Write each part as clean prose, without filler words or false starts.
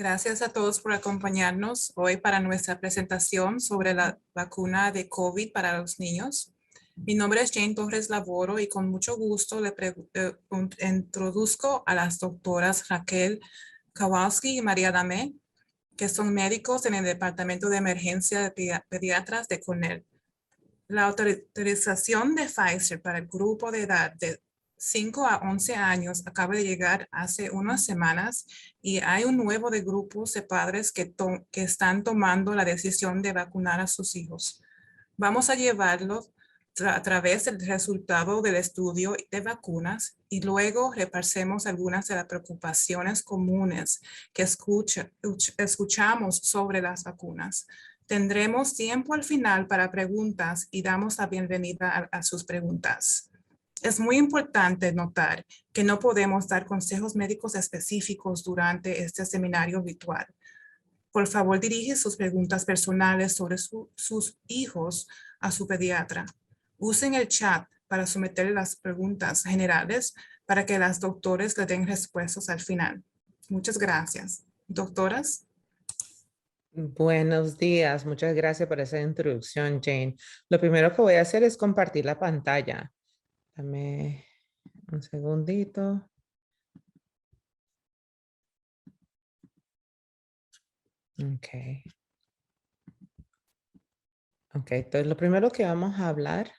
Gracias a todos por acompañarnos hoy para nuestra presentación sobre la vacuna de COVID para los niños. Mi nombre es Jane Torres Laboro y con mucho gusto introduzco a las doctoras Raquel Kowalski y María Damé, que son médicos en el Departamento de Emergencia de Pediatras de Cornell. La autorización de Pfizer para el grupo de edad de 5 a 11 años acaba de llegar hace unas semanas y hay un nuevo de grupos de padres que están tomando la decisión de vacunar a sus hijos. Vamos a llevarlos a través del resultado del estudio de vacunas y luego repasemos algunas de las preocupaciones comunes que escuchamos sobre las vacunas. Tendremos tiempo al final para preguntas y damos la bienvenida a sus preguntas. Es muy importante notar que no podemos dar consejos médicos específicos durante este seminario virtual. Por favor, dirige sus preguntas personales sobre sus hijos a su pediatra. Usen el chat para someter las preguntas generales para que las doctores le den respuestas al final. Muchas gracias. Doctoras. Buenos días, muchas gracias por esa introducción, Jane. Lo primero que voy a hacer es compartir la pantalla. Dame un segundito. Ok. Ok, entonces lo primero que vamos a hablar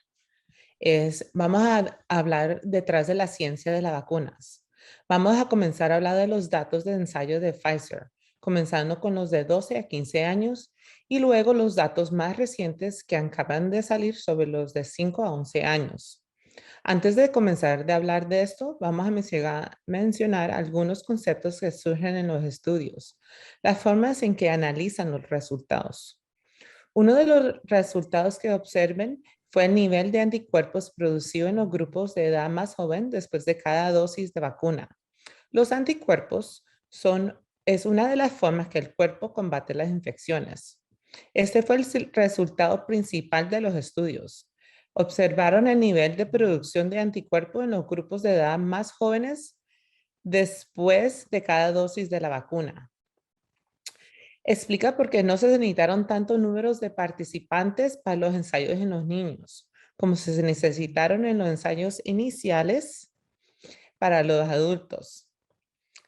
vamos a hablar detrás de la ciencia de las vacunas. Vamos a comenzar a hablar de los datos de ensayo de Pfizer, comenzando con los de 12 a 15 años y luego los datos más recientes que acaban de salir sobre los de 5 a 11 años. Antes de comenzar a hablar de esto, vamos a mencionar algunos conceptos que surgen en los estudios, las formas en que analizan los resultados. Uno de los resultados que observen fue el nivel de anticuerpos producido en los grupos de edad más joven después de cada dosis de vacuna. Los anticuerpos es una de las formas que el cuerpo combate las infecciones. Este fue el resultado principal de los estudios. Observaron el nivel de producción de anticuerpos en los grupos de edad más jóvenes después de cada dosis de la vacuna. Explica por qué no se necesitaron tantos números de participantes para los ensayos en los niños, como se necesitaron en los ensayos iniciales para los adultos.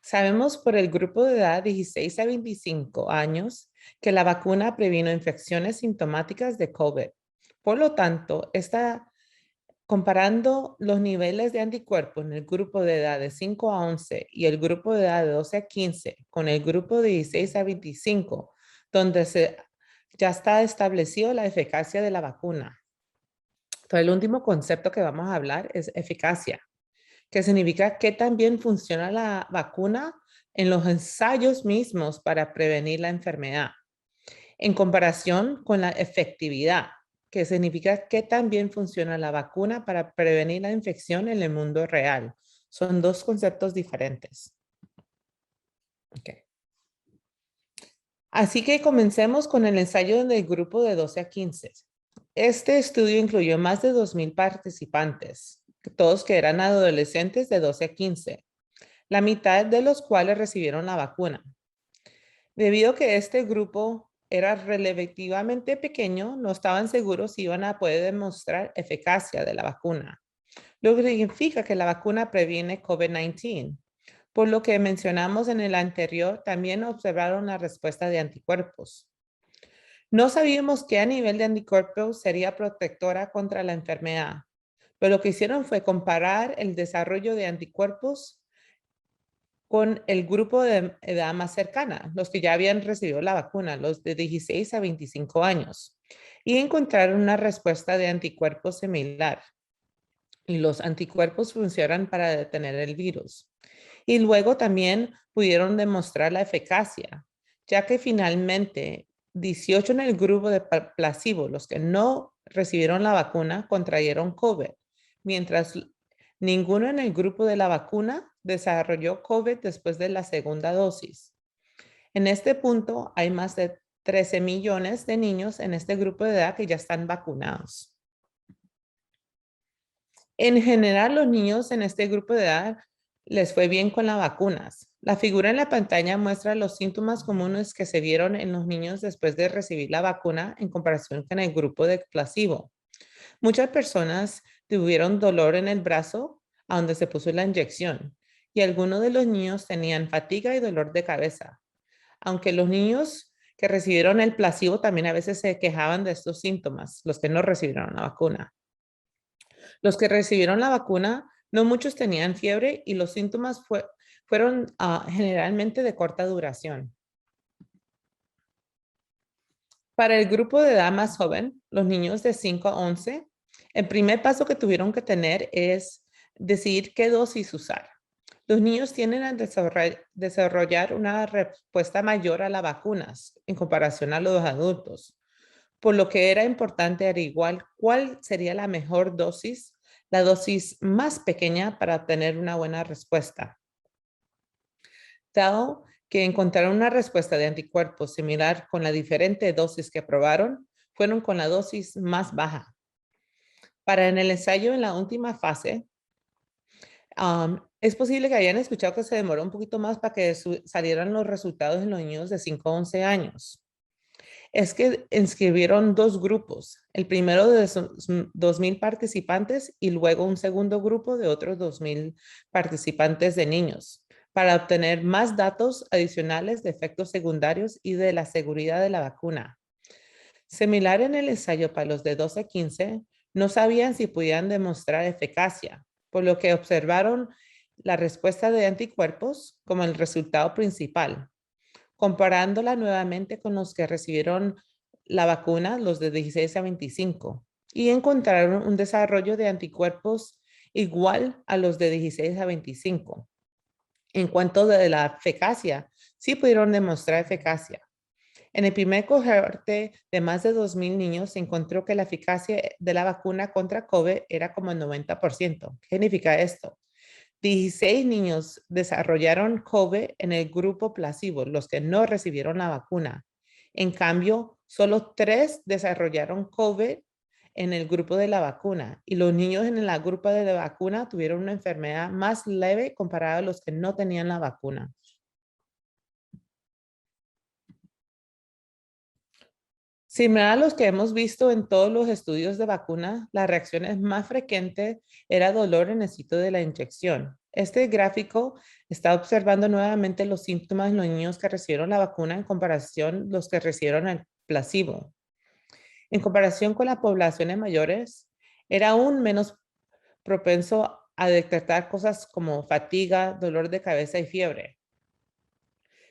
Sabemos por el grupo de edad 16 a 25 años que la vacuna previno infecciones sintomáticas de COVID. Por lo tanto, comparando los niveles de anticuerpos en el grupo de edad de 5 a 11 y el grupo de edad de 12 a 15 con el grupo de 16 a 25, donde ya está establecido la eficacia de la vacuna. Entonces, el último concepto que vamos a hablar es eficacia, que significa que también funciona la vacuna en los ensayos mismos para prevenir la enfermedad, en comparación con la efectividad, que significa que también funciona la vacuna para prevenir la infección en el mundo real. Son dos conceptos diferentes. Okay. Así que comencemos con el ensayo del grupo de 12 a 15. Este estudio incluyó más de 2,000 participantes, todos que eran adolescentes de 12 a 15, la mitad de los cuales recibieron la vacuna. Debido a que este grupo era relativamente pequeño, no estaban seguros si iban a poder demostrar eficacia de la vacuna, lo que significa que la vacuna previene COVID-19. Por lo que mencionamos en el anterior, también observaron la respuesta de anticuerpos. No sabíamos qué nivel de anticuerpos sería protectora contra la enfermedad, pero lo que hicieron fue comparar el desarrollo de anticuerpos con el grupo de edad más cercana, los que ya habían recibido la vacuna, los de 16 a 25 años, y encontraron una respuesta de anticuerpos similar. Y los anticuerpos funcionan para detener el virus. Y luego también pudieron demostrar la eficacia, ya que finalmente 18 en el grupo de placebo, los que no recibieron la vacuna, contrayeron COVID, mientras ninguno en el grupo de la vacuna desarrolló COVID después de la segunda dosis. En este punto hay más de 13 millones de niños en este grupo de edad que ya están vacunados. En general, los niños en este grupo de edad les fue bien con las vacunas. La figura en la pantalla muestra los síntomas comunes que se vieron en los niños después de recibir la vacuna en comparación con el grupo de placebo. Muchas personas tuvieron dolor en el brazo a donde se puso la inyección y algunos de los niños tenían fatiga y dolor de cabeza. Aunque los niños que recibieron el placebo también a veces se quejaban de estos síntomas, los que no recibieron la vacuna. Los que recibieron la vacuna, no muchos tenían fiebre y los síntomas fueron generalmente de corta duración. Para el grupo de edad más joven, los niños de 5 a 11, el primer paso que tuvieron que tener es decidir qué dosis usar. Los niños tienden a desarrollar una respuesta mayor a las vacunas en comparación a los adultos, por lo que era importante averiguar cuál sería la mejor dosis, la dosis más pequeña para obtener una buena respuesta. Dado que encontraron una respuesta de anticuerpos similar con la diferente dosis que probaron, fueron con la dosis más baja. Para en el ensayo en la última fase, es posible que hayan escuchado que se demoró un poquito más para que salieran los resultados en los niños de 5 a 11 años. Es que inscribieron dos grupos, el primero de 2,000 participantes y luego un segundo grupo de otros 2,000 participantes de niños para obtener más datos adicionales de efectos secundarios y de la seguridad de la vacuna. Similar en el ensayo para los de 12 a 15, no sabían si podían demostrar eficacia, por lo que observaron la respuesta de anticuerpos como el resultado principal, comparándola nuevamente con los que recibieron la vacuna, los de 16 a 25, y encontraron un desarrollo de anticuerpos igual a los de 16 a 25. En cuanto de la eficacia, sí pudieron demostrar eficacia. En el primer cohorte de más de 2,000 niños se encontró que la eficacia de la vacuna contra COVID era como el 90%. ¿Qué significa esto? 16 niños desarrollaron COVID en el grupo placebo, los que no recibieron la vacuna. En cambio, solo 3 desarrollaron COVID en el grupo de la vacuna y los niños en el grupo de la vacuna tuvieron una enfermedad más leve comparado a los que no tenían la vacuna. Similar a los que hemos visto en todos los estudios de vacuna, la reacción más frecuente era dolor en el sitio de la inyección. Este gráfico está observando nuevamente los síntomas en los niños que recibieron la vacuna en comparación con los que recibieron el placebo. En comparación con las poblaciones mayores, era aún menos propenso a detectar cosas como fatiga, dolor de cabeza y fiebre.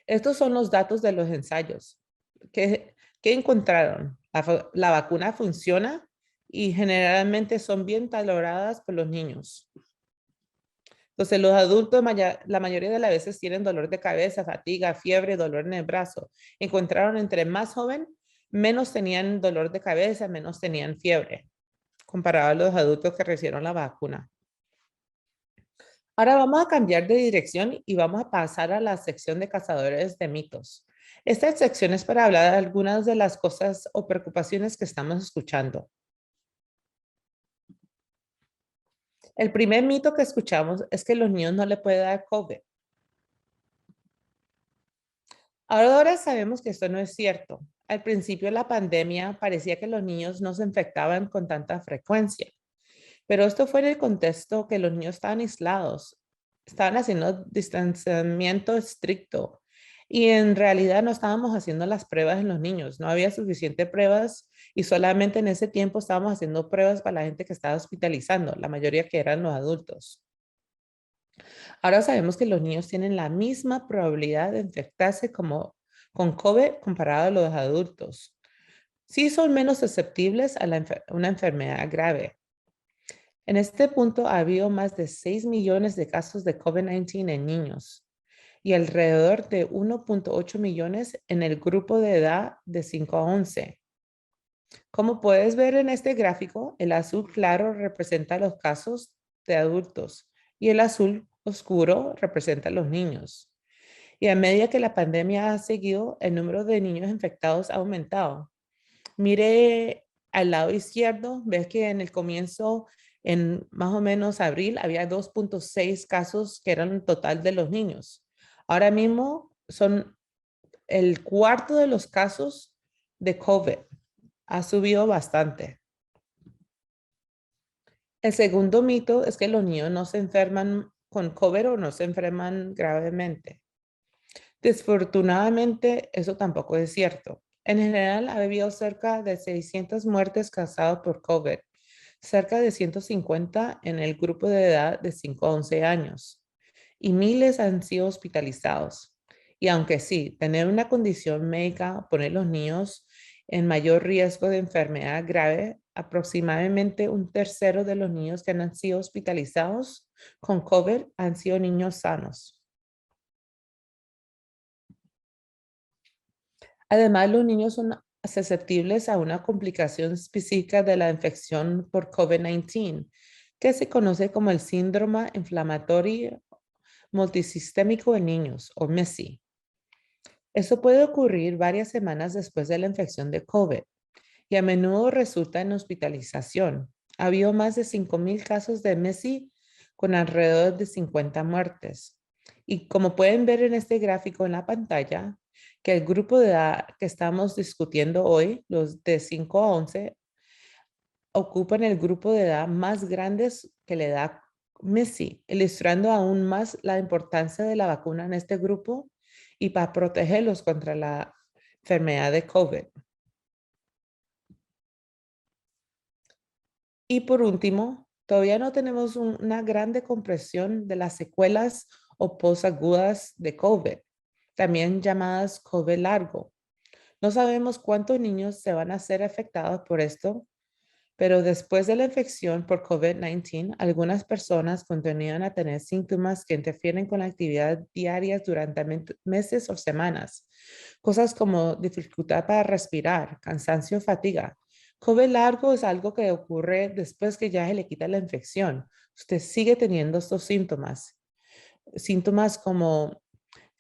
Estos son los datos de los ensayos. ¿Qué encontraron? La vacuna funciona y generalmente son bien toleradas por los niños. Entonces, los adultos la mayoría de las veces tienen dolor de cabeza, fatiga, fiebre, dolor en el brazo. Encontraron entre más joven, menos tenían dolor de cabeza, menos tenían fiebre, comparado a los adultos que recibieron la vacuna. Ahora vamos a cambiar de dirección y vamos a pasar a la sección de cazadores de mitos. Esta sección es para hablar de algunas de las cosas o preocupaciones que estamos escuchando. El primer mito que escuchamos es que los niños no le puede dar COVID. Ahora sabemos que esto no es cierto. Al principio de la pandemia parecía que los niños no se infectaban con tanta frecuencia, pero esto fue en el contexto que los niños estaban aislados, estaban haciendo distanciamiento estricto y en realidad no estábamos haciendo las pruebas en los niños, no había suficientes pruebas y solamente en ese tiempo estábamos haciendo pruebas para la gente que estaba hospitalizando, la mayoría que eran los adultos. Ahora sabemos que los niños tienen la misma probabilidad de infectarse con COVID comparado a los adultos. Sí son menos susceptibles a una enfermedad grave. En este punto ha habido más de 6 millones de casos de COVID-19 en niños y alrededor de 1.8 millones en el grupo de edad de 5 a 11. Como puedes ver en este gráfico, el azul claro representa los casos de adultos y el azul oscuro representa los niños. Y a medida que la pandemia ha seguido, el número de niños infectados ha aumentado. Mire al lado izquierdo, ves que en el comienzo En más o menos abril había 2.6 casos que eran el total de los niños. Ahora mismo son el cuarto de los casos de COVID. Ha subido bastante. El segundo mito es que los niños no se enferman con COVID o no se enferman gravemente. Desafortunadamente, eso tampoco es cierto. En general, ha habido cerca de 600 muertes causadas por COVID, cerca de 150 en el grupo de edad de 5 a 11 años, y miles han sido hospitalizados. Y aunque sí, tener una condición médica pone a los niños en mayor riesgo de enfermedad grave, aproximadamente un tercero de los niños que han sido hospitalizados con COVID han sido niños sanos. Además, los niños son susceptibles a una complicación específica de la infección por COVID-19, que se conoce como el síndrome inflamatorio multisistémico en niños, o MIS-C. Eso puede ocurrir varias semanas después de la infección de COVID y a menudo resulta en hospitalización. Ha habido más de 5,000 casos de MIS-C con alrededor de 50 muertes. Y como pueden ver en este gráfico en la pantalla, que el grupo de edad que estamos discutiendo hoy, los de 5 a 11, ocupan el grupo de edad más grandes que la edad MIS-C, ilustrando aún más la importancia de la vacuna en este grupo y para protegerlos contra la enfermedad de COVID. Y por último, todavía no tenemos una grande compresión de las secuelas o posagudas de COVID, también llamadas COVID largo. No sabemos cuántos niños se van a ser afectados por esto, pero después de la infección por COVID-19, algunas personas continúan a tener síntomas que interfieren con la actividad diaria durante meses o semanas. Cosas como dificultad para respirar, cansancio, fatiga. COVID largo es algo que ocurre después que ya se le quita la infección. Usted sigue teniendo estos síntomas. Síntomas como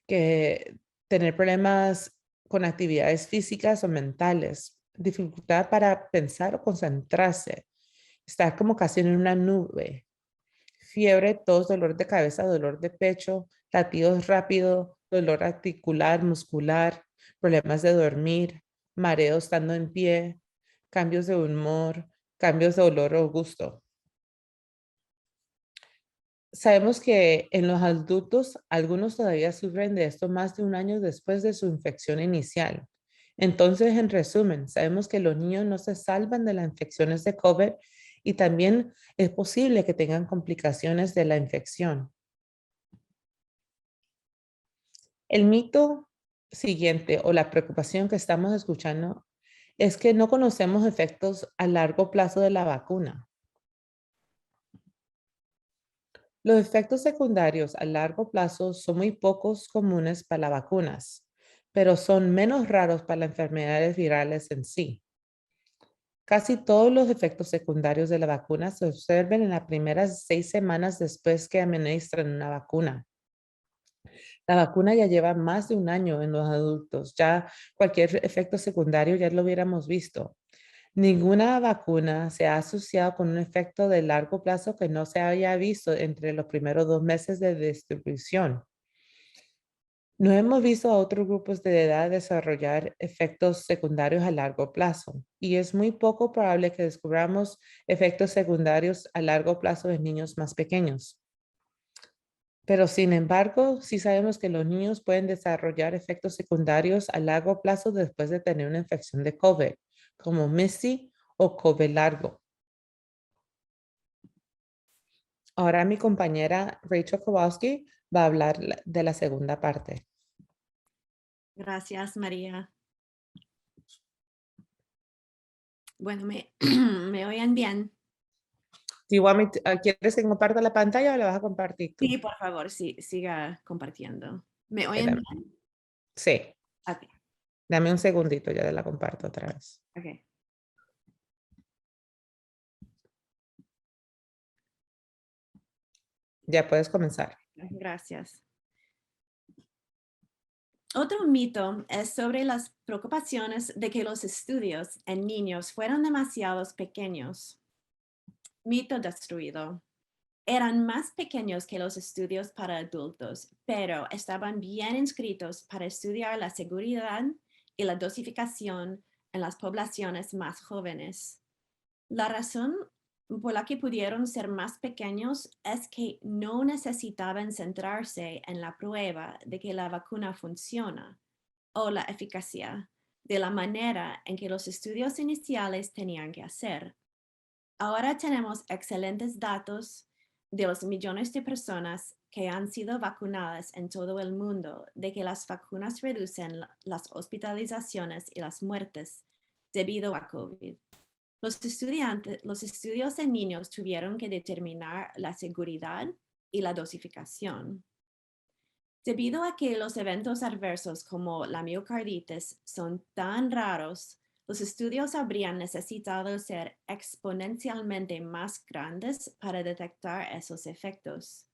que tener problemas con actividades físicas o mentales, dificultad para pensar o concentrarse, estar como casi en una nube, fiebre, tos, dolor de cabeza, dolor de pecho, latidos rápidos, dolor articular, muscular, problemas de dormir, mareo estando en pie, cambios de humor, cambios de olor o gusto. Sabemos que en los adultos, algunos todavía sufren de esto más de un año después de su infección inicial. Entonces, en resumen, sabemos que los niños no se salvan de las infecciones de COVID y también es posible que tengan complicaciones de la infección. El mito siguiente o la preocupación que estamos escuchando es que no conocemos efectos a largo plazo de la vacuna. Los efectos secundarios a largo plazo son muy pocos comunes para las vacunas, pero son menos raros para las enfermedades virales en sí. Casi todos los efectos secundarios de la vacuna se observan en las primeras 6 semanas después que administran una vacuna. La vacuna ya lleva más de un año en los adultos. Ya cualquier efecto secundario ya lo hubiéramos visto. Ninguna vacuna se ha asociado con un efecto de largo plazo que no se haya visto entre los primeros 2 meses de distribución. No hemos visto a otros grupos de edad desarrollar efectos secundarios a largo plazo y es muy poco probable que descubramos efectos secundarios a largo plazo en niños más pequeños. Pero sin embargo, sí sabemos que los niños pueden desarrollar efectos secundarios a largo plazo después de tener una infección de COVID, como MIS-C o COVID largo. Ahora mi compañera Rachel Kowalski va a hablar de la segunda parte. Gracias, María. Bueno, ¿me oyen bien? ¿Quieres que comparta la pantalla o la vas a compartir tú? Sí, por favor, sí, siga compartiendo. ¿Me oyen Espérame. bien? Sí, Ok, dame un segundito, ya te la comparto otra vez. ok. Ya puedes comenzar. Gracias. Otro mito es sobre las preocupaciones de que los estudios en niños fueron demasiado pequeños. Mito destruido. Eran más pequeños que los estudios para adultos, pero estaban bien inscritos para estudiar la seguridad y la dosificación en las poblaciones más jóvenes. La razón por la que pudieron ser más pequeños es que no necesitaban centrarse en la prueba de que la vacuna funciona o la eficacia de la manera en que los estudios iniciales tenían que hacer. Ahora tenemos excelentes datos de los millones de personas que han sido vacunadas en todo el mundo de que las vacunas reducen las hospitalizaciones y las muertes debido a COVID. Los estudios en niños tuvieron que determinar la seguridad y la dosificación. Debido a que los eventos adversos como la miocarditis son tan raros, los estudios habrían necesitado ser exponencialmente más grandes para detectar esos efectos.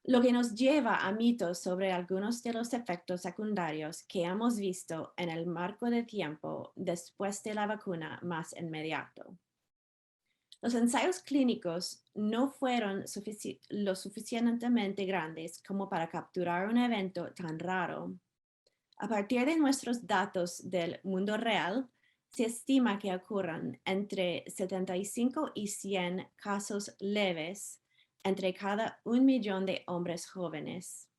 Lo que nos lleva a mitos sobre algunos de los efectos secundarios que hemos visto en el marco de tiempo después de la vacuna más inmediato. Los ensayos clínicos no fueron lo suficientemente grandes como para capturar un evento tan raro. A partir de nuestros datos del mundo real, se estima que ocurran entre 75 y 100 casos leves entre cada 1 millón de hombres jóvenes.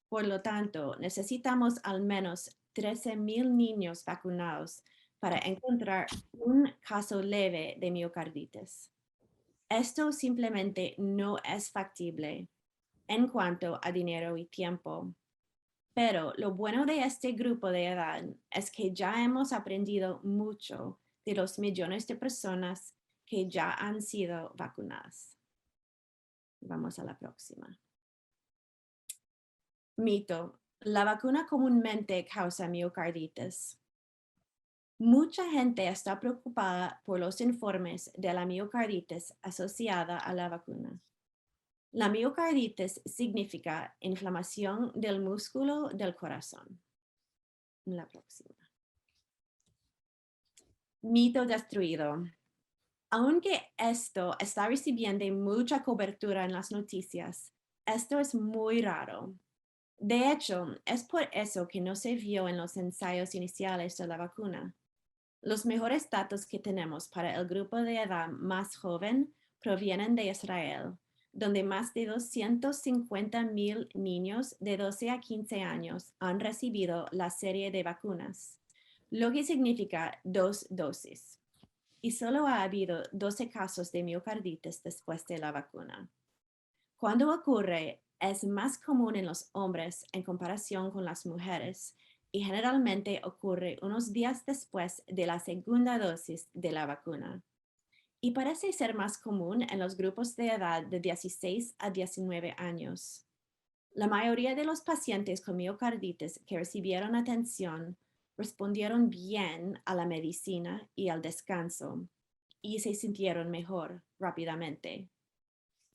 Por lo tanto, necesitamos al menos 13,000 niños vacunados para encontrar un caso leve de miocarditis. Esto simplemente no es factible en cuanto a dinero y tiempo. Pero lo bueno de este grupo de edad es que ya hemos aprendido mucho de los millones de personas que ya han sido vacunadas. Vamos a la próxima. Mito. La vacuna comúnmente causa miocarditis. Mucha gente está preocupada por los informes de la miocarditis asociada a la vacuna. La miocarditis significa inflamación del músculo del corazón. La próxima. Mito destruido. Aunque esto está recibiendo mucha cobertura en las noticias, esto es muy raro. De hecho, es por eso que no se vio en los ensayos iniciales de la vacuna. Los mejores datos que tenemos para el grupo de edad más joven provienen de Israel, donde más de 250,000 niños de 12 a 15 años han recibido la serie de vacunas, lo que significa 2 dosis. Y solo ha habido 12 casos de miocarditis después de la vacuna. Cuando ocurre, es más común en los hombres en comparación con las mujeres y generalmente ocurre unos días después de la segunda dosis de la vacuna. Y parece ser más común en los grupos de edad de 16 a 19 años. La mayoría de los pacientes con miocarditis que recibieron atención respondieron bien a la medicina y al descanso y se sintieron mejor rápidamente.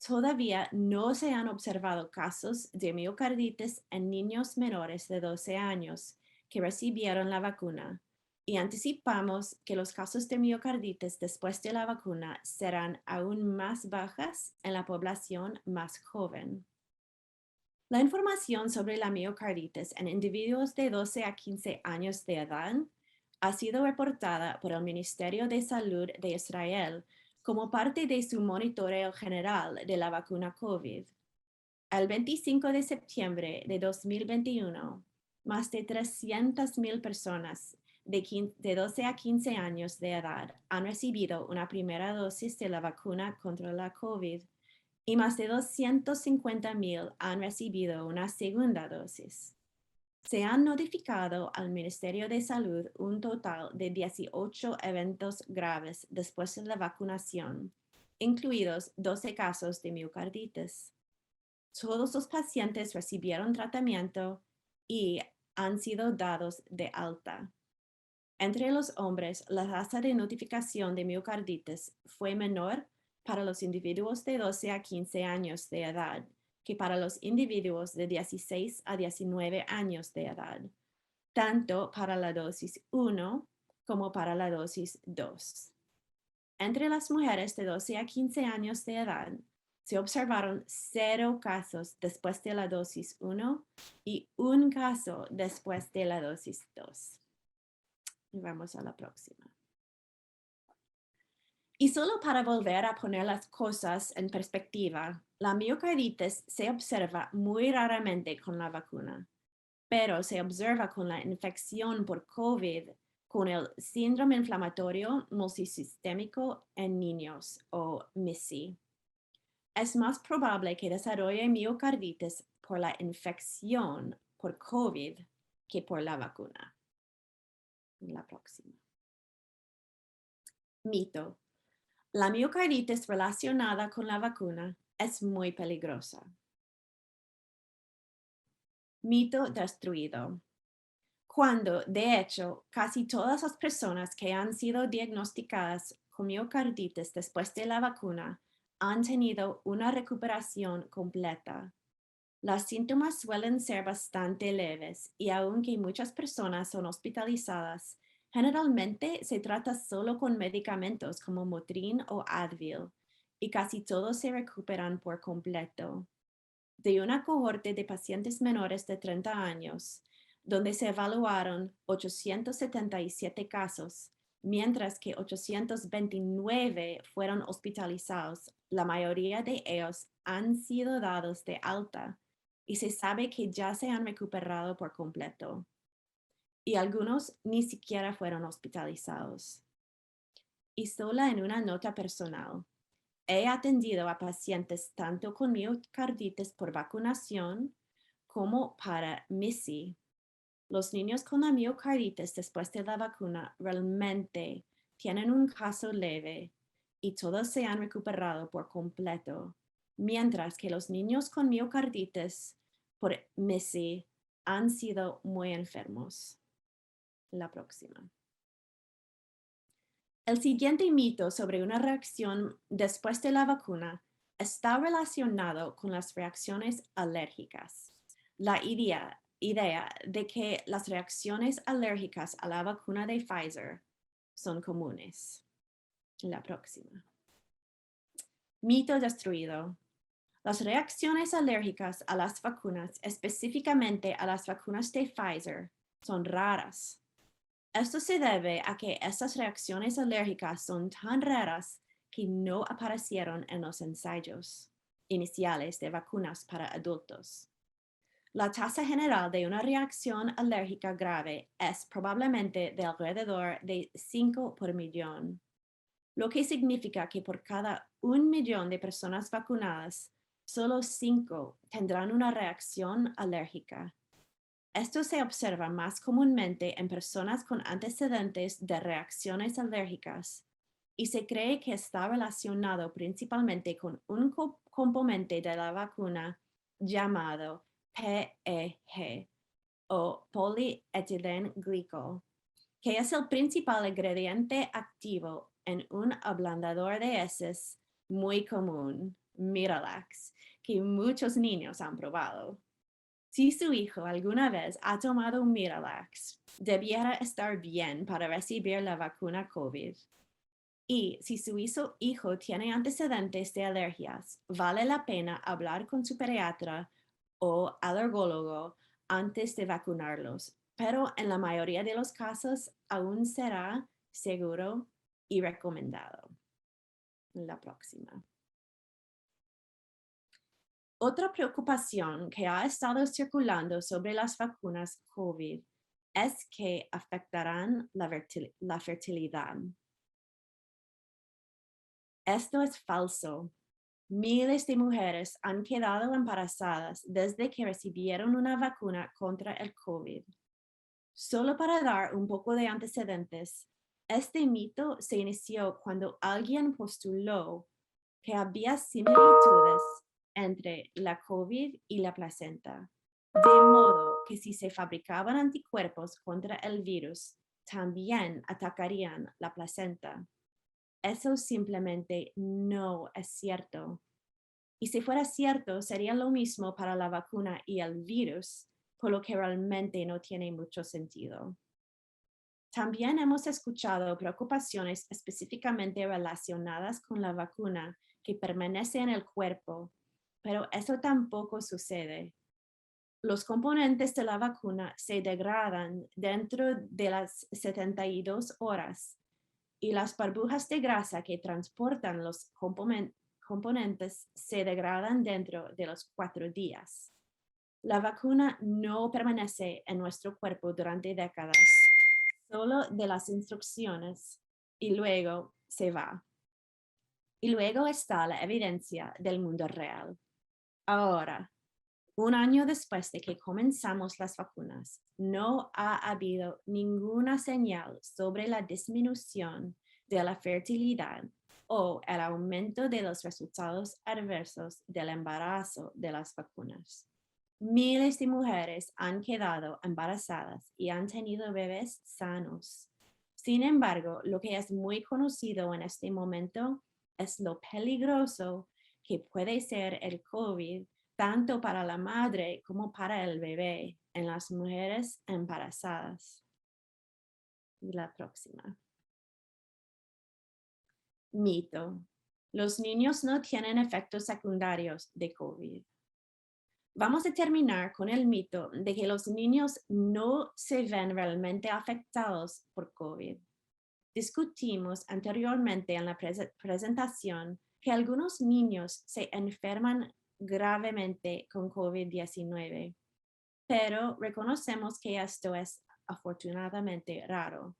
Todavía no se han observado casos de miocarditis en niños menores de 12 años que recibieron la vacuna y anticipamos que los casos de miocarditis después de la vacuna serán aún más bajas en la población más joven. La información sobre la miocarditis en individuos de 12 a 15 años de edad ha sido reportada por el Ministerio de Salud de Israel como parte de su monitoreo general de la vacuna COVID. El 25 de septiembre de 2021, más de 300,000 personas de 12 a 15 años de edad han recibido una primera dosis de la vacuna contra la COVID y más de 250,000 han recibido una segunda dosis. Se han notificado al Ministerio de Salud un total de 18 eventos graves después de la vacunación, incluidos 12 casos de miocarditis. Todos los pacientes recibieron tratamiento y han sido dados de alta. Entre los hombres, la tasa de notificación de miocarditis fue menor para los individuos de 12 a 15 años de edad que para los individuos de 16 a 19 años de edad, tanto para la dosis 1 como para la dosis 2. Entre las mujeres de 12 a 15 años de edad, se observaron 0 casos después de la dosis 1 y 1 caso después de la dosis 2. Y vamos a la próxima. Y solo para volver a poner las cosas en perspectiva, la miocarditis se observa muy raramente con la vacuna, pero se observa con la infección por COVID con el síndrome inflamatorio multisistémico en niños o MIS-C. Es más probable que desarrolle miocarditis por la infección por COVID que por la vacuna. La próxima. Mito. La miocarditis relacionada con la vacuna es muy peligrosa. Mito destruido. Cuando, de hecho, casi todas las personas que han sido diagnosticadas con miocarditis después de la vacuna han tenido una recuperación completa. Los síntomas suelen ser bastante leves y aunque muchas personas son hospitalizadas, generalmente se trata solo con medicamentos como Motrin o Advil y casi todos se recuperan por completo. De una cohorte de pacientes menores de 30 años, donde se evaluaron 877 casos, mientras que 829 fueron hospitalizados, la mayoría de ellos han sido dados de alta y se sabe que ya se han recuperado por completo. Y algunos ni siquiera fueron hospitalizados. Y sola en una nota personal, he atendido a pacientes tanto con miocarditis por vacunación como para MIS-C. Los niños con la miocarditis después de la vacuna realmente tienen un caso leve y todos se han recuperado por completo, mientras que los niños con miocarditis por MIS-C han sido muy enfermos. La próxima. El siguiente mito sobre una reacción después de la vacuna está relacionado con las reacciones alérgicas. La idea de que las reacciones alérgicas a la vacuna de Pfizer son comunes. La próxima. Mito destruido. Las reacciones alérgicas a las vacunas, específicamente a las vacunas de Pfizer, son raras. Esto se debe a que estas reacciones alérgicas son tan raras que no aparecieron en los ensayos iniciales de vacunas para adultos. La tasa general de una reacción alérgica grave es probablemente de alrededor de 5 por millón, lo que significa que por cada 1 millón de personas vacunadas, solo 5 tendrán una reacción alérgica. Esto se observa más comúnmente en personas con antecedentes de reacciones alérgicas y se cree que está relacionado principalmente con un componente de la vacuna llamado PEG o polietilenglicol, que es el principal ingrediente activo en un ablandador de heces muy común, Miralax, que muchos niños han probado. Si su hijo alguna vez ha tomado un Miralax, debiera estar bien para recibir la vacuna COVID. Y si su hijo tiene antecedentes de alergias, vale la pena hablar con su pediatra o alergólogo antes de vacunarlos, pero en la mayoría de los casos aún será seguro y recomendado. La próxima. Otra preocupación que ha estado circulando sobre las vacunas COVID es que afectarán la fertilidad. Esto es falso. Miles de mujeres han quedado embarazadas desde que recibieron una vacuna contra el COVID. Solo para dar un poco de antecedentes, este mito se inició cuando alguien postuló que había similitudes entre la COVID y la placenta, de modo que si se fabricaban anticuerpos contra el virus, también atacarían la placenta. Eso simplemente no es cierto. Y si fuera cierto, sería lo mismo para la vacuna y el virus, por lo que realmente no tiene mucho sentido. También hemos escuchado preocupaciones específicamente relacionadas con la vacuna que permanece en el cuerpo, pero eso tampoco sucede. Los componentes de la vacuna se degradan dentro de las 72 horas y las burbujas de grasa que transportan los componentes se degradan dentro de los 4 días. La vacuna no permanece en nuestro cuerpo durante décadas, solo de las instrucciones, y luego se va. Y luego está la evidencia del mundo real. Ahora, un año después de que comenzamos las vacunas, no ha habido ninguna señal sobre la disminución de la fertilidad o el aumento de los resultados adversos del embarazo de las vacunas. Miles de mujeres han quedado embarazadas y han tenido bebés sanos. Sin embargo, lo que es muy conocido en este momento es lo peligroso que puede ser el COVID tanto para la madre como para el bebé en las mujeres embarazadas. Y la próxima. Mito. Los niños no tienen efectos secundarios de COVID. Vamos a terminar con el mito de que los niños no se ven realmente afectados por COVID. Discutimos anteriormente en la presentación que algunos niños se enferman gravemente con COVID-19, pero reconocemos que esto es afortunadamente raro.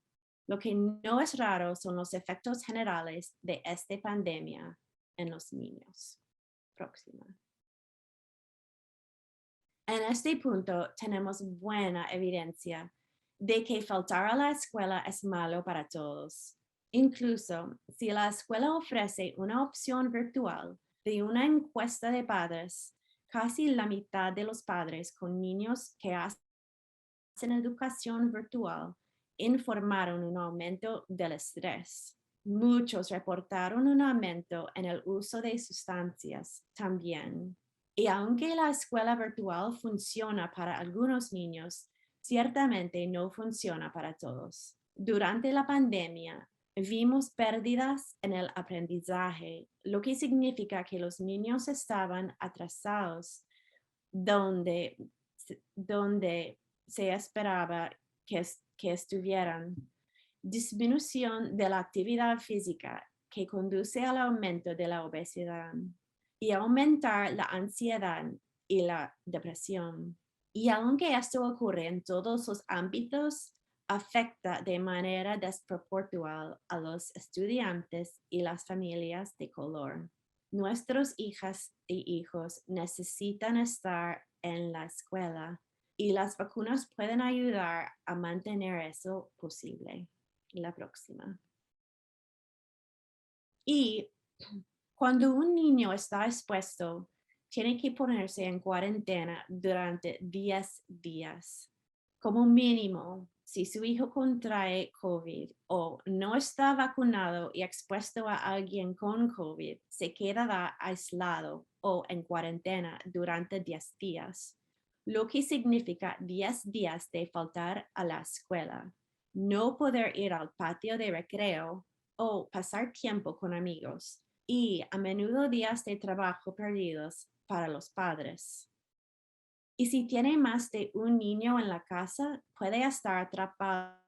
Lo que no es raro son los efectos generales de esta pandemia en los niños. Próxima. En este punto tenemos buena evidencia de que faltar a la escuela es malo para todos. Incluso si la escuela ofrece una opción virtual de una encuesta de padres, casi la mitad de los padres con niños que hacen educación virtual informaron un aumento del estrés. Muchos reportaron un aumento en el uso de sustancias también. Y aunque la escuela virtual funciona para algunos niños, ciertamente no funciona para todos. Durante la pandemia, vimos pérdidas en el aprendizaje, lo que significa que los niños estaban atrasados donde se esperaba que estuvieran. Disminución de la actividad física que conduce al aumento de la obesidad y aumentar la ansiedad y la depresión. Y aunque esto ocurre en todos los ámbitos, afecta de manera desproporcional a los estudiantes y las familias de color. Nuestras hijas e hijos necesitan estar en la escuela y las vacunas pueden ayudar a mantener eso posible. La próxima. Y cuando un niño está expuesto, tiene que ponerse en cuarentena durante 10 días. Como mínimo, si su hijo contrae COVID o no está vacunado y expuesto a alguien con COVID, se quedará aislado o en cuarentena durante 10 días, lo que significa 10 días de faltar a la escuela, no poder ir al patio de recreo o pasar tiempo con amigos, y a menudo días de trabajo perdidos para los padres. Y si tiene más de un niño en la casa, puede estar atrapado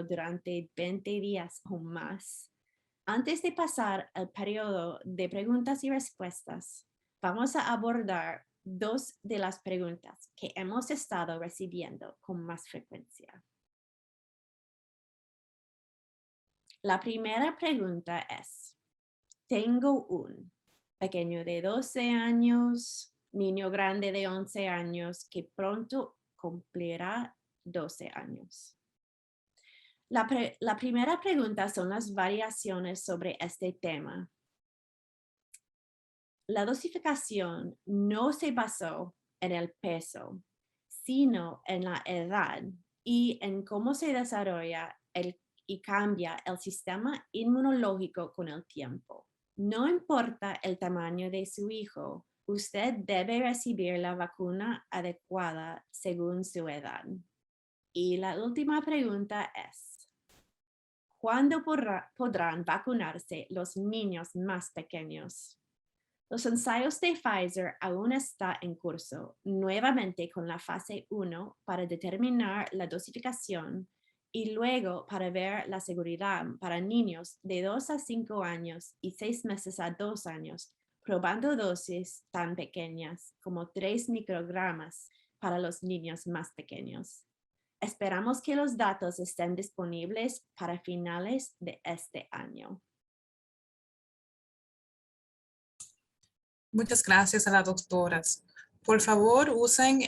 durante 20 días o más. Antes de pasar al periodo de preguntas y respuestas, vamos a abordar 2 de las preguntas que hemos estado recibiendo con más frecuencia. La primera pregunta es: tengo un pequeño de 12 años, niño grande de 11 años que pronto cumplirá 12 años. La primera pregunta son las variaciones sobre este tema. La dosificación no se basó en el peso, sino en la edad y en cómo se desarrolla y cambia el sistema inmunológico con el tiempo. No importa el tamaño de su hijo, usted debe recibir la vacuna adecuada según su edad. Y la última pregunta es: ¿cuándo podrán vacunarse los niños más pequeños? Los ensayos de Pfizer aún están en curso, nuevamente con la fase 1 para determinar la dosificación y luego para ver la seguridad para niños de 2 a 5 años y 6 meses a 2 años, probando dosis tan pequeñas como 3 microgramas para los niños más pequeños. Esperamos que los datos estén disponibles para finales de este año. Muchas gracias a las doctoras. Por favor, usen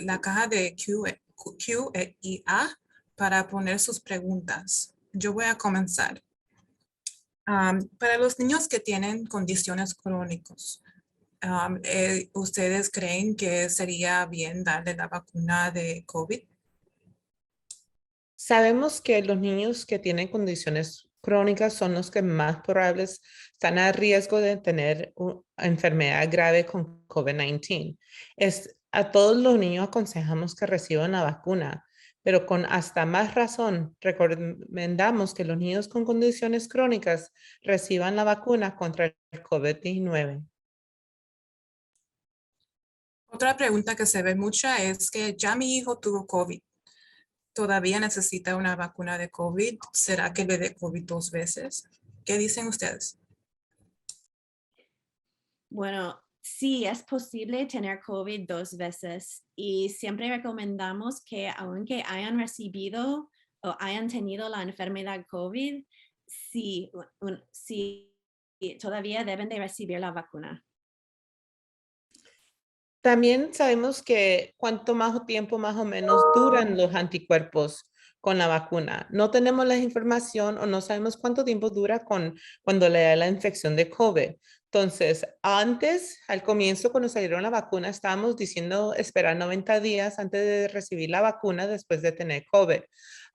la caja de Q&A para poner sus preguntas. Yo voy a comenzar. Para los niños que tienen condiciones crónicas, ¿ustedes creen que sería bien darle la vacuna de COVID? Sabemos que los niños que tienen condiciones crónicas son los que más probables están a riesgo de tener una enfermedad grave con COVID-19. A todos los niños aconsejamos que reciban la vacuna, pero con hasta más razón recomendamos que los niños con condiciones crónicas reciban la vacuna contra el COVID-19. Otra pregunta que se ve mucha es que ya mi hijo tuvo COVID. ¿Todavía necesita una vacuna de COVID? ¿Será que le dé COVID 2 veces? ¿Qué dicen ustedes? Bueno, sí, es posible tener COVID 2 veces y siempre recomendamos que aunque hayan recibido o hayan tenido la enfermedad COVID, sí, todavía deben de recibir la vacuna. También sabemos que cuánto más tiempo más o menos duran los anticuerpos con la vacuna. No tenemos la información o no sabemos cuánto tiempo dura cuando le da la infección de COVID. Entonces, antes, al comienzo, cuando salieron la vacuna, estábamos diciendo esperar 90 días antes de recibir la vacuna después de tener COVID.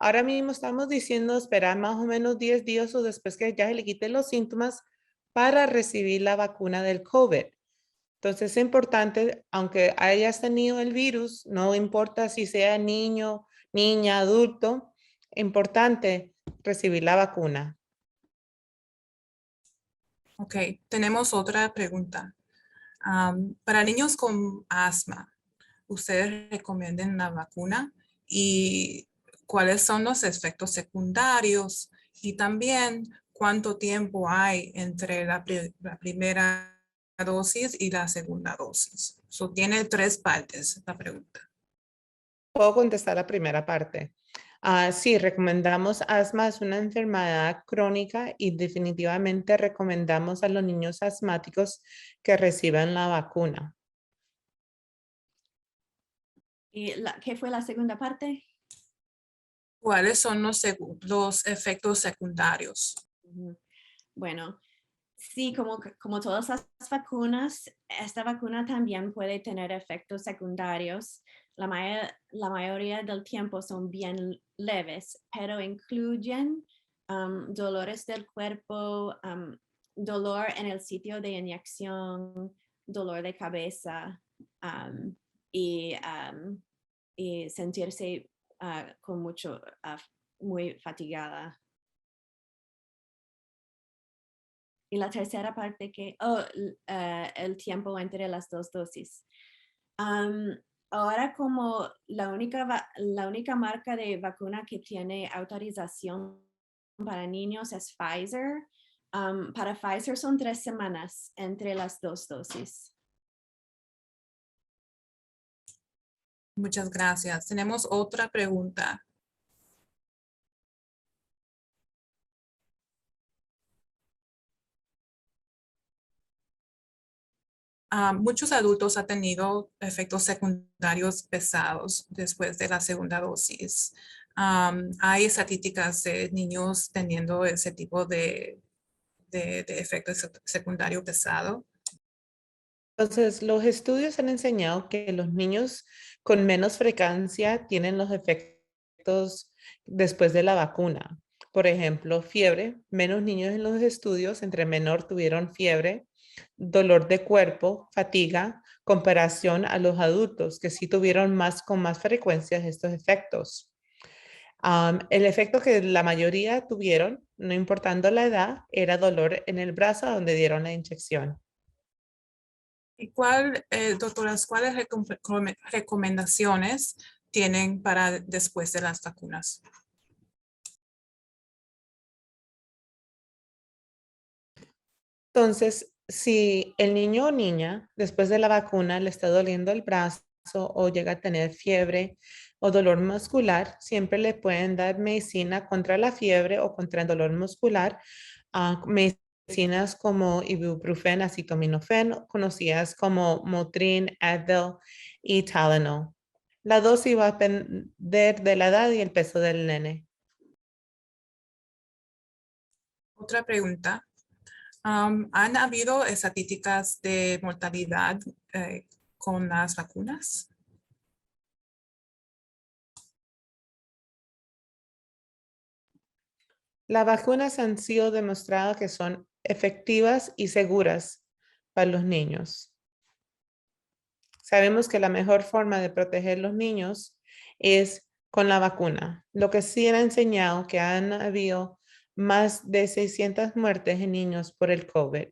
Ahora mismo estamos diciendo esperar más o menos 10 días o después que ya se le quiten los síntomas para recibir la vacuna del COVID. Entonces es importante, aunque hayas tenido el virus, no importa si sea niño, niña, adulto, importante recibir la vacuna. Ok, tenemos otra pregunta. Para niños con asma, ¿ustedes recomiendan la vacuna? ¿Y cuáles son los efectos secundarios? Y también, ¿cuánto tiempo hay entre la primera dosis y la segunda dosis? Tiene 3 partes la pregunta. Puedo contestar la primera parte. Sí, recomendamos asma, es una enfermedad crónica y definitivamente recomendamos a los niños asmáticos que reciban la vacuna. ¿Y qué fue la segunda parte? ¿Cuáles son los efectos secundarios? Bueno, sí, como todas las vacunas, esta vacuna también puede tener efectos secundarios. La mayoría del tiempo son bien leves, pero incluyen dolores del cuerpo, dolor en el sitio de inyección, dolor de cabeza y, y sentirse con muy fatigada. Y la tercera parte el tiempo entre las 2 dosis. Ahora como la única marca de vacuna que tiene autorización para niños es Pfizer, para Pfizer son 3 semanas entre las 2 dosis. Muchas gracias. Tenemos otra pregunta. Muchos adultos han tenido efectos secundarios pesados después de la segunda dosis. Hay estadísticas de niños teniendo ese tipo de efecto secundario pesado. Entonces, los estudios han enseñado que los niños con menos frecuencia tienen los efectos después de la vacuna. Por ejemplo, fiebre, menos niños en los estudios entre menor tuvieron fiebre, dolor de cuerpo, fatiga, comparación a los adultos que sí tuvieron con más frecuencia estos efectos. El efecto que la mayoría tuvieron, no importando la edad, era dolor en el brazo donde dieron la inyección. ¿Y doctoras, cuáles recomendaciones tienen para después de las vacunas? Entonces, si el niño o niña después de la vacuna le está doliendo el brazo o llega a tener fiebre o dolor muscular, siempre le pueden dar medicina contra la fiebre o contra el dolor muscular, medicinas como ibuprofeno, acetaminofén, conocidas como Motrin, Advil y Tylenol. La dosis va a depender de la edad y el peso del nene. Otra pregunta. ¿Han habido estadísticas de mortalidad con las vacunas? Las vacunas han sido demostradas que son efectivas y seguras para los niños. Sabemos que la mejor forma de proteger a los niños es con la vacuna. Lo que sí han enseñado que han habido más de 600 muertes en niños por el COVID.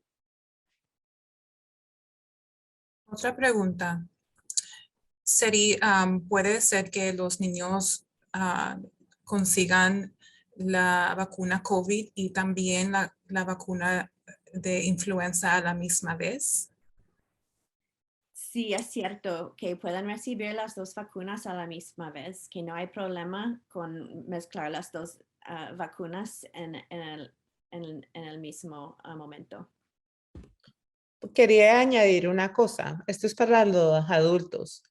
Otra pregunta. Puede ser que los niños consigan la vacuna COVID y también la vacuna de influenza a la misma vez. Sí, es cierto que pueden recibir las dos vacunas a la misma vez, que no hay problema con mezclar las dos vacunas en el mismo momento. Quería añadir una cosa. Esto es para los adultos.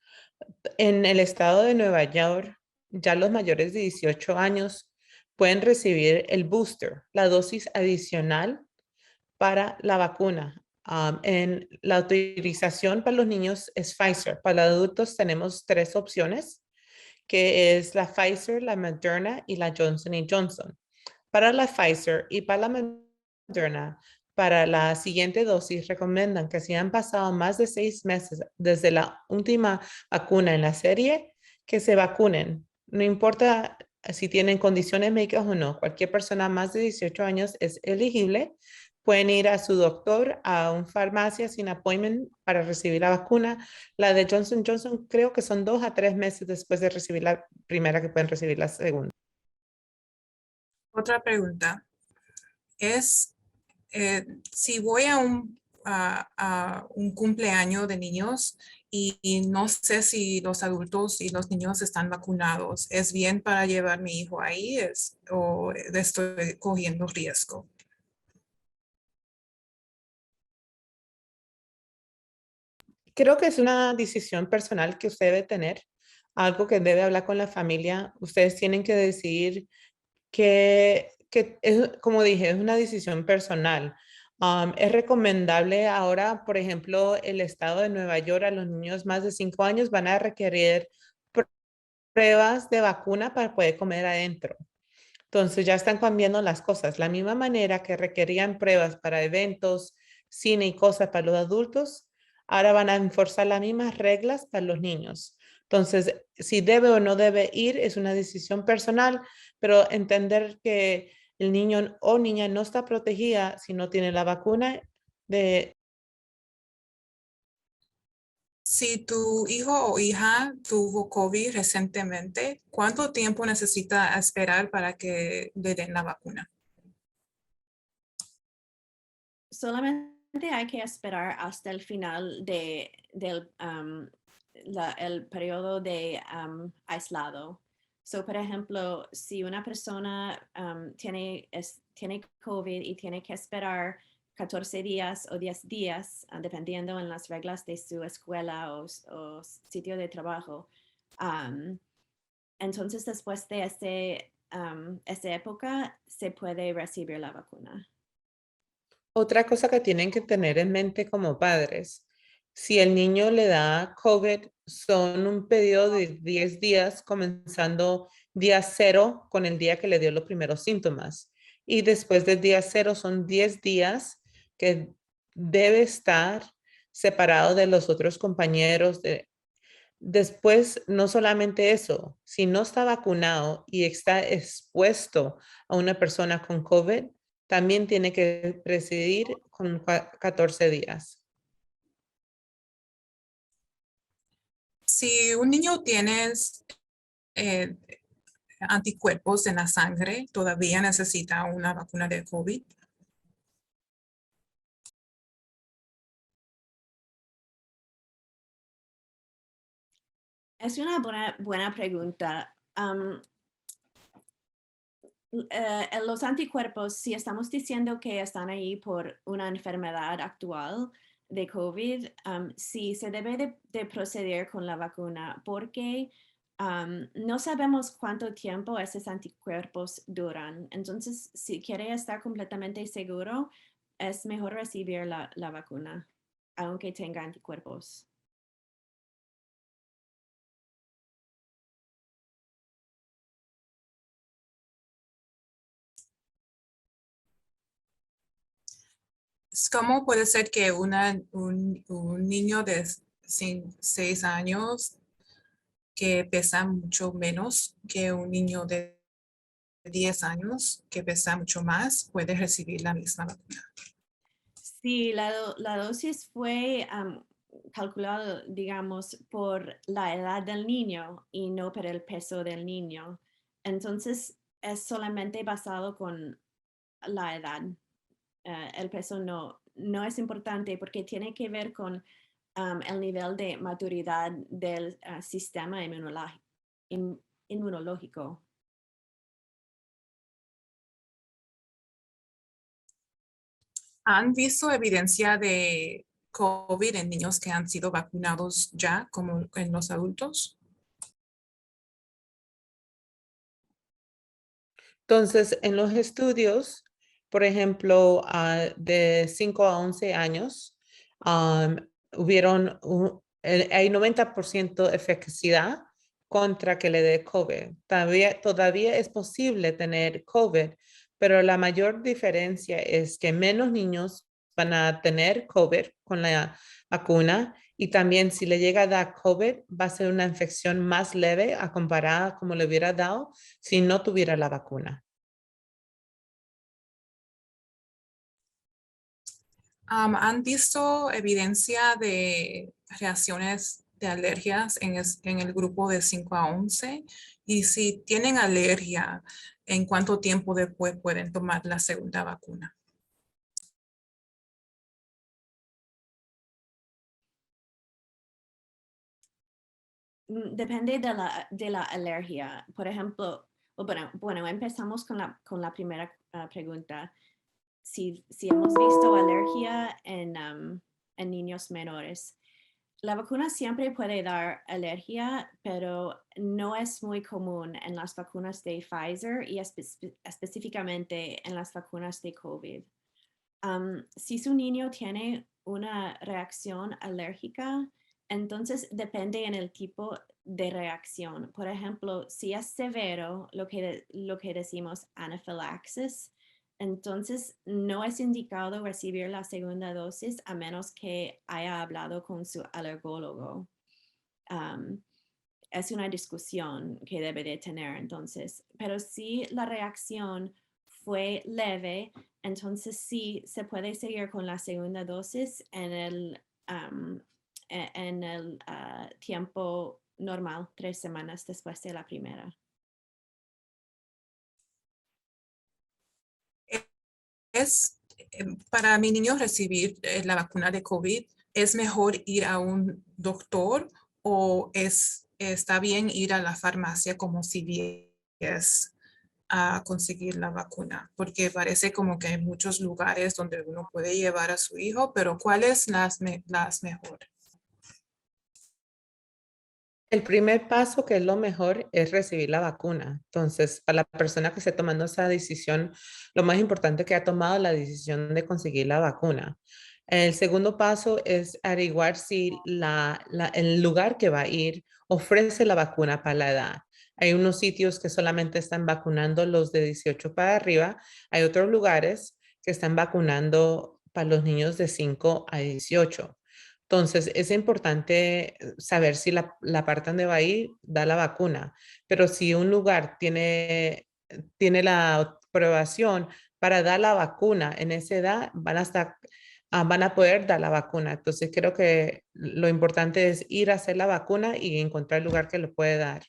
En el estado de Nueva York, ya los mayores de 18 años pueden recibir el booster, la dosis adicional para la vacuna. En la autorización para los niños es Pfizer. Para los adultos tenemos tres opciones, que es la Pfizer, la Moderna y la Johnson Johnson. Para la Pfizer y para la Moderna, para la siguiente dosis, recomiendan que si han pasado más de 6 meses desde la última vacuna en la serie, que se vacunen. No importa si tienen condiciones médicas o no, cualquier persona más de 18 años es elegible. Pueden ir a su doctor, a una farmacia sin appointment para recibir la vacuna. La de Johnson Johnson creo que son 2 a 3 meses después de recibir la primera que pueden recibir la segunda. Otra pregunta es, si voy a un cumpleaños de niños y no sé si los adultos y los niños están vacunados, ¿es bien para llevar mi hijo ahí o estoy cogiendo riesgo? Creo que es una decisión personal que usted debe tener, algo que debe hablar con la familia. Ustedes tienen que decidir que es, como dije, es una decisión personal. Es recomendable ahora, por ejemplo, el estado de Nueva York a los niños más de 5 años van a requerir pruebas de vacuna para poder comer adentro. Entonces ya están cambiando las cosas. La misma manera que requerían pruebas para eventos, cine y cosas para los adultos, ahora van a enforzar las mismas reglas para los niños. Entonces, si debe o no debe ir es una decisión personal, pero entender que el niño o niña no está protegida si no tiene la vacuna de. Si tu hijo o hija tuvo COVID recientemente, ¿cuánto tiempo necesita esperar para que le den la vacuna? Solamente hay que esperar hasta el final del el periodo de aislado. So, por ejemplo, si una persona tiene COVID y tiene que esperar 14 días o 10 días, dependiendo en las reglas de su escuela o sitio de trabajo, entonces después de esa época se puede recibir la vacuna. Otra cosa que tienen que tener en mente como padres, si el niño le da COVID, son un periodo de 10 días, comenzando día cero con el día que le dio los primeros síntomas. Y después del día cero son 10 días que debe estar separado de los otros compañeros, Después, no solamente eso, si no está vacunado y está expuesto a una persona con COVID, también tiene que presidir con 14 días. Si un niño tiene eh, anticuerpos en la sangre, todavía necesita una vacuna de COVID. Es una buena pregunta. Los anticuerpos, si estamos diciendo que están ahí por una enfermedad actual de COVID, sí se debe de proceder con la vacuna porque no sabemos cuánto tiempo esos anticuerpos duran. Entonces, si quiere estar completamente seguro, es mejor recibir la vacuna, aunque tenga anticuerpos. ¿Cómo puede ser que un niño de 6 años que pesa mucho menos que un niño de 10 años que pesa mucho más puede recibir la misma vacuna? Sí, la dosis fue calculada, digamos, por la edad del niño y no por el peso del niño. Entonces, es solamente basado con la edad. El peso no es importante porque tiene que ver con el nivel de maturidad del sistema inmunológico. ¿Han visto evidencia de COVID en niños que han sido vacunados ya, como en los adultos? Entonces, en los estudios, por ejemplo, de 5 a 11 años, hay 90% eficacia contra que le dé COVID. Todavía es posible tener COVID, pero la mayor diferencia es que menos niños van a tener COVID con la vacuna y también si le llega a dar COVID va a ser una infección más leve a comparada como le hubiera dado si no tuviera la vacuna. ¿Han visto evidencia de reacciones de alergias en el grupo de 5 a 11? Y si tienen alergia, ¿en cuánto tiempo después pueden tomar la segunda vacuna? Depende de la alergia. Por ejemplo, bueno, empezamos con la primera pregunta. Si hemos visto alergia en niños menores. La vacuna siempre puede dar alergia, pero no es muy común en las vacunas de Pfizer y específicamente en las vacunas de COVID. Si su niño tiene una reacción alérgica, entonces depende en el tipo de reacción. Por ejemplo, si es severo, lo que decimos anafilaxis, entonces no es indicado recibir la segunda dosis a menos que haya hablado con su alergólogo. Es una discusión que debe de tener entonces, pero si la reacción fue leve, entonces sí se puede seguir con la segunda dosis en el tiempo normal, 3 semanas después de la primera. Para mi niño recibir la vacuna de COVID, ¿es mejor ir a un doctor o está bien ir a la farmacia como si es a conseguir la vacuna? Porque parece como que hay muchos lugares donde uno puede llevar a su hijo, pero ¿cuáles las mejor? El primer paso, que es lo mejor, es recibir la vacuna. Entonces, para la persona que esté tomando esa decisión, lo más importante es que ha tomado la decisión de conseguir la vacuna. El segundo paso es averiguar si el lugar que va a ir ofrece la vacuna para la edad. Hay unos sitios que solamente están vacunando los de 18 para arriba. Hay otros lugares que están vacunando para los niños de 5 a 18. Entonces, es importante saber si la parte donde va a ir da la vacuna, pero si un lugar tiene la aprobación para dar la vacuna en esa edad, van a poder dar la vacuna. Entonces, creo que lo importante es ir a hacer la vacuna y encontrar el lugar que lo puede dar.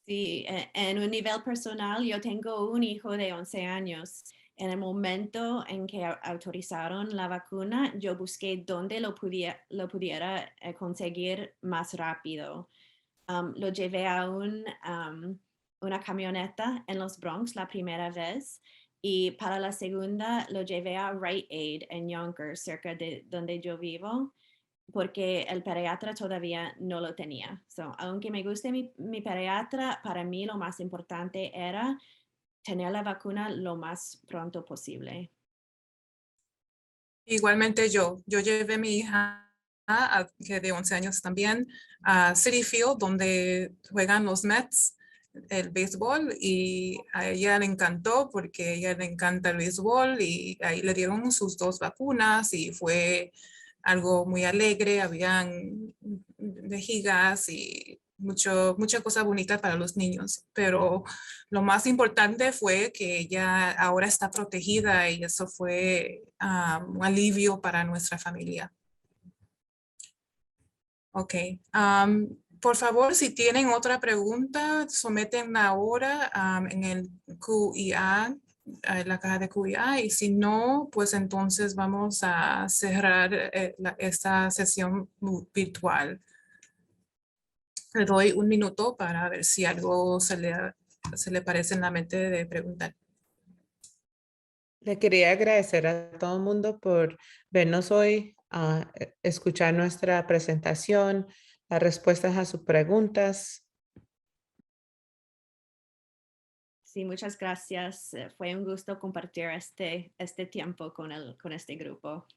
Sí, en un nivel personal, yo tengo un hijo de 11 años. En el momento en que autorizaron la vacuna, yo busqué dónde lo pudiera conseguir más rápido. Lo llevé a una camioneta en los Bronx la primera vez y para la segunda lo llevé a Rite Aid en Yonkers, cerca de donde yo vivo, porque el pediatra todavía no lo tenía. So, aunque me guste mi pediatra, para mí lo más importante era tener la vacuna lo más pronto posible. Igualmente yo llevé a mi hija, que de 11 años también, a Citi Field, donde juegan los Mets, el béisbol, y a ella le encantó porque a ella le encanta el béisbol y ahí le dieron sus 2 vacunas y fue algo muy alegre, habían vejigas y mucha cosa bonita para los niños, pero lo más importante fue que ella ahora está protegida y eso fue un alivio para nuestra familia. Ok. Por favor, si tienen otra pregunta, sometenla ahora en el QIA, en la caja de QIA, y si no, pues entonces vamos a cerrar esta sesión virtual. Le doy un minuto para ver si algo se le parece en la mente de preguntar. Le quería agradecer a todo el mundo por vernos hoy, escuchar nuestra presentación, las respuestas a sus preguntas. Sí, muchas gracias. Fue un gusto compartir este tiempo con este grupo.